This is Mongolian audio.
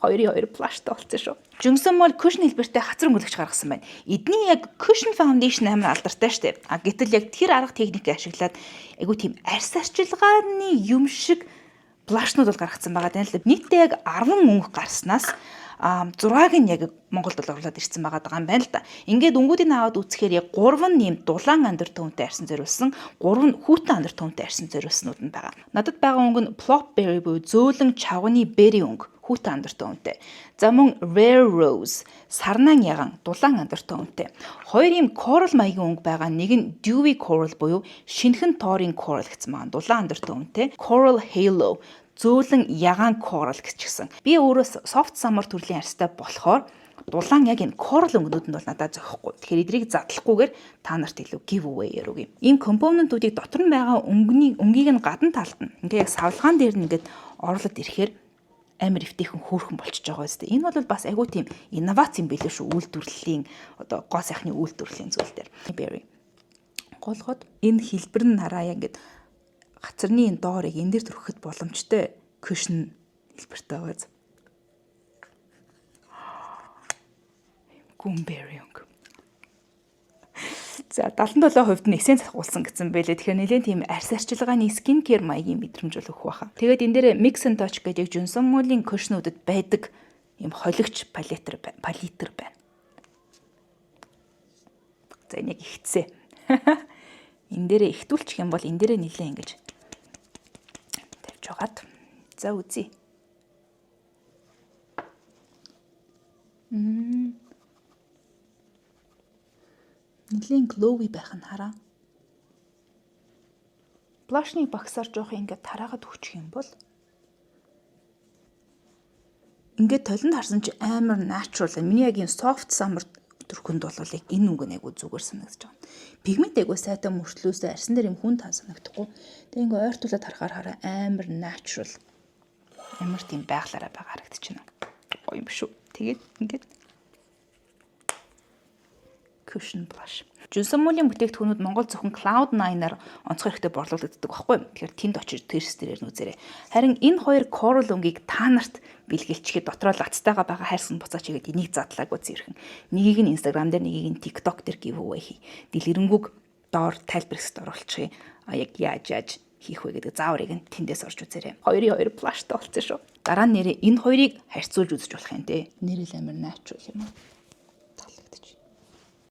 2-2 плаштай болсон шүү. Жунсон мол cushion хэлбэртэй хацар өнгөлөгч гаргасан байна. Эдний яг cushion foundation амар алдартай штэ. Гэтэл яг тэр арга техникийг ашиглаад айгу тийм арьс арчилгааны юм шиг блашнууд бол гаргацсан байгаа тань л. Нийтдээ яг 10 өнгө гарснаас 6-г нь яг Монголд бол оруулаад ирсэн байгаа юм байна л да. Ингээд өнгүүдийг аваад үзэхээр яг 3 нь юм дулаан андар төвөнтэй арьсан зориулсан, 3 нь хүүтэн андар төвөнтэй арьсан зориулснууд нь байгаа. Надад байгаа өнгө нь plop berry буюу зөөлөн чавганы berry өнгө, хүүтэн андар төвөнтэй. За мөн rare rose, сарнаан яган, дулаан андар төвөнтэй. Хоёр юм coral маягийн өнгө байгаа. Нэг нь dewy coral буюу шинэхэн тоорын coral гэсэн маань дулаан андар төвөнтэй. Coral halo, зөөлөн ягаан coral гэсэн. Би өөрөө soft summer төрлийн арьстай болохоор дулаан яг энэ coral өнгөнүүд нь бол надад зохихгүй. Тэгэхээр эдрийг задлахгүйгээр та нарт илүү giveaway ярууг юм. Ийм компонентуудыг дотор нь байгаа өнгийг нь гадна талд нь ингээ яг савлгаан дээр нь ингээд орлоод ирэхээр амар эвтэйхэн хөөрхөн болчихж байгаа үстэй. Энэ бол бас айгүй тийм инновац юм билээ шүү. Үйлдвэрлэлийн одоо гоо сайхны үйлдвэрлэлийн зүйл дээр. Berry. Голгоод энэ хэлбэр нь хараа ингээд гацарны энэ доорыг энэ дээр төрөхөд боломжтой cushion хэлбэртэй байгаа. Gumberry өнгө. За 77% нь эсен засгуулсан гэсэн байлээ. Тэгэхээр нэлээд тийм арьс арчилгааны skin care маягийн мэдрэмж бол өгөх байхаа. Тэгээд энэ дээр mix and touch гэдэг Johnson Mall-ийн cushion-уудад байдаг юм хологч палитр байна. За энийг ихцээ. Энэ дээрээ ихтүүлчих юм бол энэ дээрээ нэлээ ингэж тавьж хагаад. За үзье. Нэлийн glowy байх нь хараа. Blush-ны багсаар жоох ингээд тараагаад өгчих юм бол ингээд толинд харсан чи амар natural. Миний яг энэ soft summer төрхөнд бол яг энэ өнгө нэг зүгээр санагдаж байна. Пигмент айгуу сайтай мөрчлөөсөө арьсан дээр юм хүн таа санагдахгүй. Тэгээ ингээд ойртуулаад харахаар хараа амар natural. Амар тийм байглаараа байгаа харагдчихна. Гоё юм шүү. Тэгээд ингээд cushion blush. Johnson Mall-ийн бүтээгдэхүүнүүд Монгол зөвхөн Cloud9-аар онцгой хэрэгтэй борлуулагддаг байхгүй юу? Тэгэхээр тэнд очиж тэрс дээрээр нүзээрэй. Харин энэ хоёр coral өнгийг та нарт бэлгэлчихэд дотроо лацтайгаа байгаа хайрсан буцаач игээд энийг задлаагүй зэрхэн. Нэгийг нь Instagram дээр, нэгийг нь TikTok дээр giveaway хий. Дэлгэрэнгүй доор тайлбар хэсэгт оруулчихъя. Яг яаж хийх вэ гэдэг зааврыг нь тэндээс орж үзээрэй. 2-2 плаштай болсон шүү. Дараа нь нэрээ энэ хоёрыг харьцуулж үзэж болох юм те. Нэрэл амар natural юм аа.